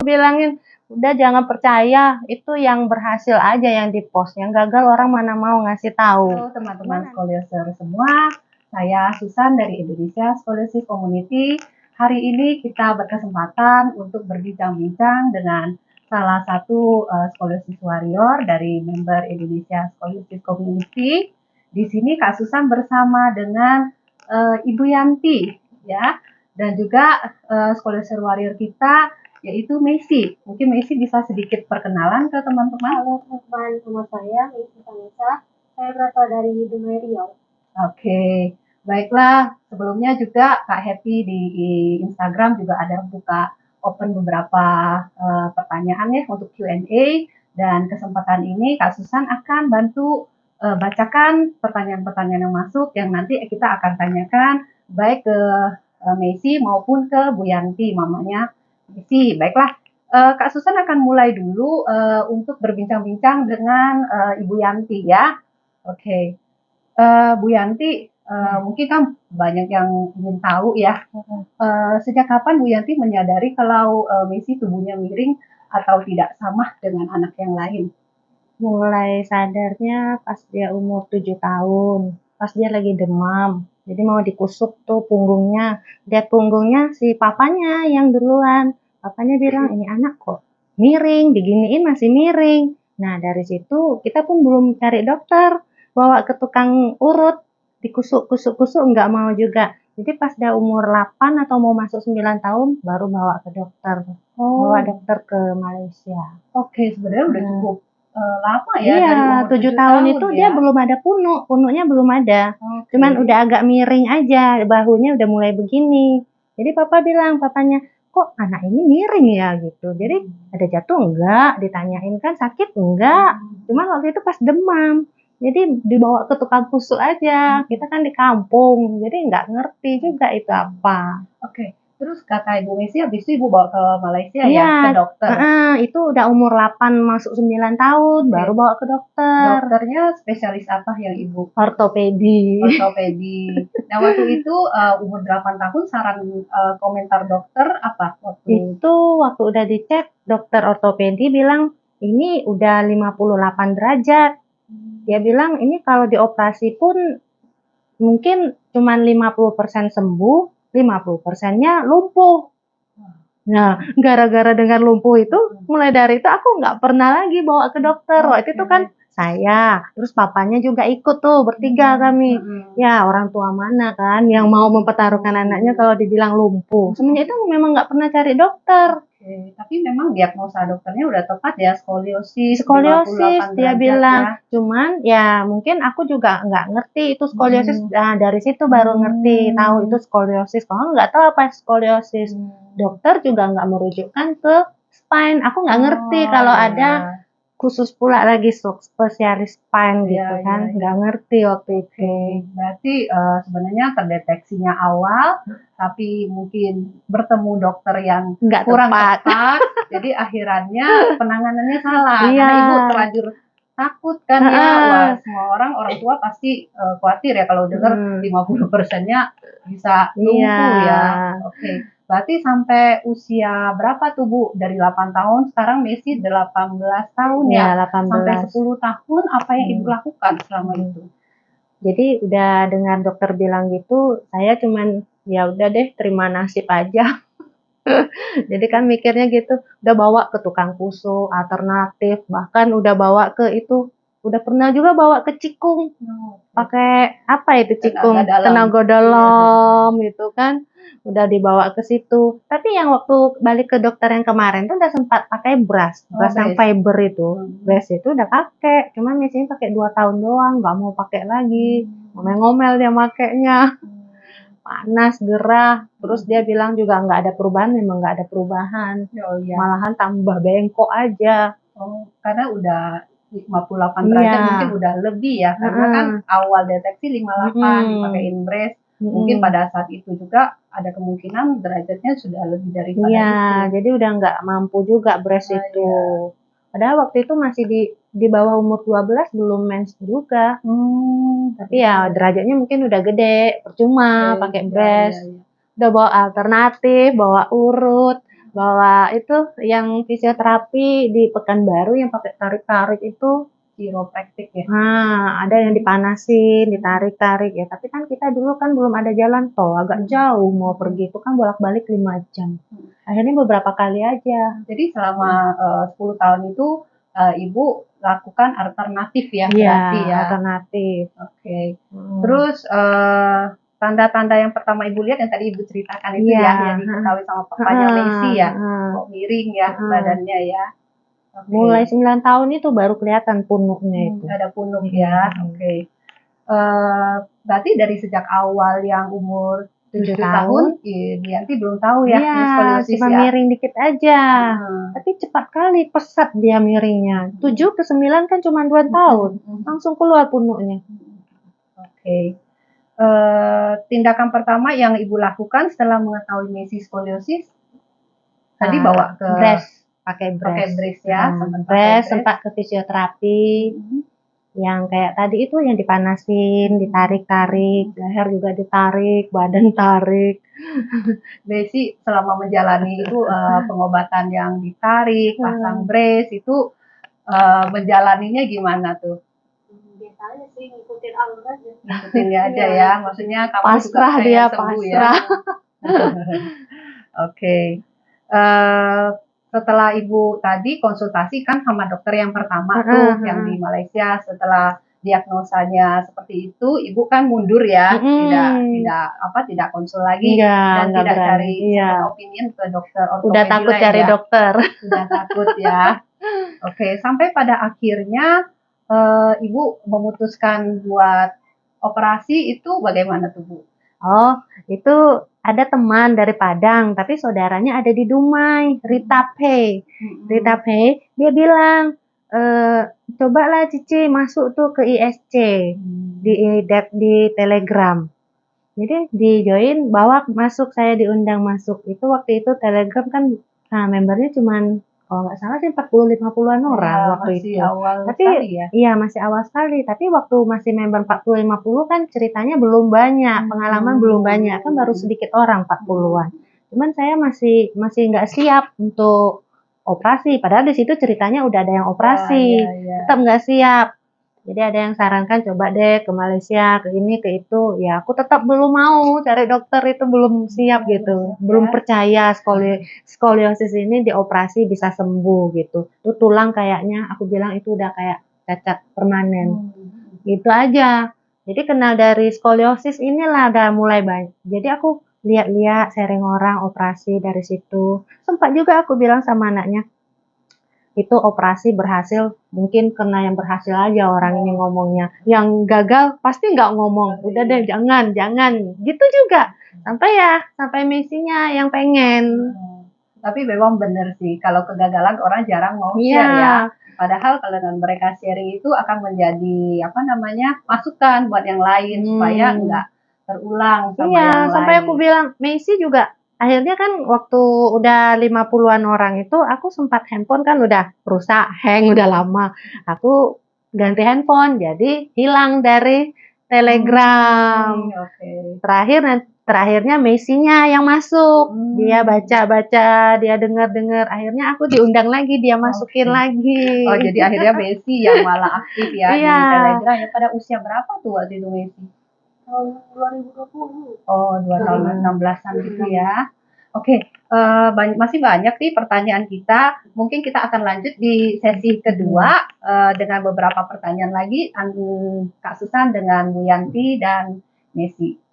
bilangin, udah jangan percaya, itu yang berhasil aja yang di post, yang gagal orang mana mau ngasih tahu. Halo teman-teman skolioser semua, saya Susan dari Indonesia Scoliosis Community. Hari ini kita berkesempatan untuk berbincang-bincang dengan salah satu scoliosis warrior dari member Indonesia Scoliosis Community. Di sini Kak Susan bersama dengan Ibu Yanti, ya, dan juga scoliosis warrior kita yaitu Messi. Mungkin Messi bisa sedikit perkenalan ke teman-teman. Halo teman-teman, nama saya Messi Vanessa. Saya berasal dari Dumai Riau. Oke, baiklah. Sebelumnya juga Kak Happy di Instagram juga ada buka open beberapa pertanyaan ya untuk Q&A, dan kesempatan ini Kak Susan akan bantu bacakan pertanyaan-pertanyaan yang masuk yang nanti kita akan tanyakan baik ke Messi maupun ke Bu Yanti, mamanya Messi. Baiklah, Kak Susan akan mulai dulu untuk berbincang-bincang dengan Ibu Yanti ya. Oke. Bu Yanti, mungkin kan banyak yang ingin tahu ya, sejak kapan Bu Yanti menyadari kalau Messi tubuhnya miring atau tidak sama dengan anak yang lain? Mulai sadarnya pas dia umur 7 tahun, pas dia lagi demam. Jadi mau dikusuk tuh punggungnya. Lihat punggungnya si papanya yang duluan. Papanya bilang, ini anak kok miring, diginiin masih miring. Nah dari situ kita pun belum cari dokter. Bawa ke tukang urut, dikusuk-kusuk-kusuk nggak mau juga. Jadi pas dia umur 8 atau mau masuk 9 tahun, baru bawa ke dokter. Bawa dokter ke Malaysia. Oke, sebenarnya udah cukup lama ya. Iya, dari umur 7 tahun itu ya. dia belum ada punuknya belum ada. Oke. Cuman udah agak miring aja, bahunya udah mulai begini. Jadi papa bilang, papanya, kok anak ini miring ya gitu. Jadi ada jatuh enggak, ditanyain kan sakit enggak. Cuman waktu itu pas demam. Jadi dibawa ke tukang kusuk aja. Kita kan di kampung, jadi nggak ngerti juga itu apa. Oke. Terus kata Ibu Messi habis itu Ibu bawa ke Malaysia Iya, ya, ke dokter. itu udah umur 8 masuk 9 tahun, baru bawa ke dokter. Dokternya spesialis apa yang Ibu? Ortopedi. Ortopedi. Nah waktu itu umur 8 tahun saran komentar dokter apa waktu? Itu waktu udah dicek, dokter ortopedi bilang ini udah 58 derajat. Dia bilang ini kalau dioperasi pun mungkin cuma 50% sembuh, 50%-nya lumpuh. Nah, gara-gara dengan lumpuh itu, mulai dari itu aku nggak pernah lagi bawa ke dokter. Waktu itu kan saya, terus papanya juga ikut tuh, bertiga kami. Ya, orang tua mana kan yang mau mempertaruhkan anaknya kalau dibilang lumpuh. Semenjak itu memang nggak pernah cari dokter. Oke, tapi memang diagnosa dokternya udah tepat ya, skoliosis Skoliosis 58 dia derajat bilang, ya. cuman ya mungkin aku juga nggak ngerti itu skoliosis. Nah, dari situ baru ngerti tahu itu skoliosis. Kalau nggak tahu apa skoliosis, dokter juga nggak merujukkan ke spine. Aku nggak ngerti kalau ada khusus pula lagi spesialis spine gitu kan, nggak ngerti waktu itu. Berarti sebenarnya terdeteksinya awal, tapi mungkin bertemu dokter yang Nggak kurang tepat. tepat, jadi akhirannya penanganannya salah. Iya. Karena Ibu terlanjur takut kan ya. Wah, semua orang tua pasti khawatir ya kalau dengar 50%-nya bisa lumpuh ya. Oke. Berarti sampai usia berapa tuh Bu? Dari 8 tahun, sekarang Messi 18 tahun ya? 18. Sampai 10 tahun, apa yang Ibu lakukan selama itu? Jadi udah dengar dokter bilang gitu, saya cuman ya udah deh terima nasib aja. Jadi kan mikirnya gitu, udah bawa ke tukang kusuk, alternatif, bahkan udah bawa ke itu, udah pernah juga bawa ke Cikung. Pakai apa itu Cikung? Tenaga dalam gitu kan. Udah dibawa ke situ. Tapi yang waktu balik ke dokter yang kemarin tuh udah sempat pakai brace yang fiber itu. Brace itu udah pakai, cuman biasanya pakai 2 tahun doang, nggak mau pakai lagi. Ngomel-ngomel dia makainya. Panas, gerah, terus dia bilang juga nggak ada perubahan, memang nggak ada perubahan. Malahan tambah bengkok aja. Karena udah 58 derajat mungkin udah lebih ya, karena kan awal deteksi 58 dipakein brace. Mungkin pada saat itu juga ada kemungkinan derajatnya sudah lebih daripada itu. Jadi udah nggak mampu juga brace itu. Padahal waktu itu masih di bawah umur 12 belum mens juga. Tapi ya derajatnya mungkin udah gede, percuma pakai brace. Udah bawa alternatif, bawa urut, bawa itu yang fisioterapi di Pekanbaru yang pakai tarik-tarik itu. Chiropraktik ya. Nah, ada yang dipanasin, ditarik-tarik ya. Tapi kan kita dulu kan belum ada jalan tol, agak jauh mau pergi itu kan bolak-balik 5 jam. Akhirnya beberapa kali aja. Jadi selama 10 tahun itu Ibu lakukan alternatif ya Iya, berarti ya. alternatif. Oke. Terus tanda-tanda yang pertama Ibu lihat yang tadi Ibu ceritakan itu Iya, ya, yang diketahui sama papanya Messi ya, heeh. kok miring ya badannya ya. Oke. Mulai 9 tahun itu baru kelihatan punuknya itu. Ada punuk ya. Oke. Berarti dari sejak awal yang umur 7 tahun, Dianti belum tahu ya Iya, ini skoliosis cuma ya. miring dikit aja. Tapi cepat kali pesat dia miringnya. 7 ke 9 kan cuma 2 tahun. Langsung keluar punuknya. Oke. Tindakan pertama yang Ibu lakukan setelah mengetahui Messi skoliosis tadi bawa ke pakai brace ya, brace, sempat ke fisioterapi. Yang kayak tadi itu yang dipanasin, ditarik-tarik, leher juga ditarik, badan tarik. Messi selama menjalani itu pengobatan yang ditarik, pasang brace itu menjalaninya gimana tuh? Biasa aja sih, ngikutin alur aja. Ngikutin aja ya, maksudnya kamu pasrah juga dia sembuh pasrah. Ya. Oke. Setelah Ibu tadi konsultasi kan sama dokter yang pertama tuh yang di Malaysia, setelah diagnosanya seperti itu, Ibu kan mundur ya, tidak konsul lagi dan tidak cari opinion ke dokter ortopedi. Udah takut cari dokter. Sudah takut ya. Oke, sampai pada akhirnya Ibu memutuskan buat operasi itu bagaimana tuh Bu? Oh, itu ada teman dari Padang, tapi saudaranya ada di Dumai, Rita Pei. Rita Pei, dia bilang, cobalah Cici masuk tuh ke ISC di Telegram. Jadi di join, bawa masuk, saya diundang masuk. Itu waktu itu Telegram kan, membernya cuman kalau nggak salah sih 40-50-an orang waktu itu. Tapi iya masih awal sekali. Tapi waktu masih member 40-50 kan ceritanya belum banyak, pengalaman belum banyak, kan baru sedikit orang 40-an. Cuman saya masih nggak siap untuk operasi. Padahal di situ ceritanya udah ada yang operasi, tetap nggak siap. Jadi ada yang sarankan coba deh ke Malaysia, ke ini, ke itu. Ya aku tetap belum mau cari dokter, itu belum siap gitu. Belum percaya skoliosis ini dioperasi bisa sembuh gitu. Itu tulang kayaknya aku bilang itu udah kayak cacat permanen. Gitu aja. Jadi kenal dari skoliosis inilah udah mulai banyak. Jadi aku lihat-lihat sharing orang operasi dari situ. Sempat juga aku bilang sama anaknya, itu operasi berhasil, mungkin karena yang berhasil aja orang ini ngomongnya. Yang gagal pasti nggak ngomong, udah deh jangan, gitu juga. Sampai Messi-nya yang pengen. Tapi memang benar sih, kalau kegagalan orang jarang mau share ya. Padahal kalau dengan mereka sharing itu akan menjadi masukan buat yang lain supaya nggak terulang sama yang lain. Sampai aku bilang, Messi juga akhirnya kan waktu udah 50-an orang itu aku sempat handphone kan udah rusak, hang udah lama. Aku ganti handphone jadi hilang dari Telegram. Terakhirnya Messi-nya yang masuk. Dia baca-baca, dia dengar-dengar. Akhirnya aku diundang lagi, dia masukin lagi. Oh, jadi akhirnya Messi yang malah aktif ya di Telegram. Ya pada usia berapa tuh waktu itu Messi? Tahun 2020. Oh, 2 tahun 16-an gitu ya. Oke, masih banyak nih pertanyaan kita. Mungkin kita akan lanjut di sesi kedua dengan beberapa pertanyaan lagi Kak Susan dengan Bu Yanti dan Messi.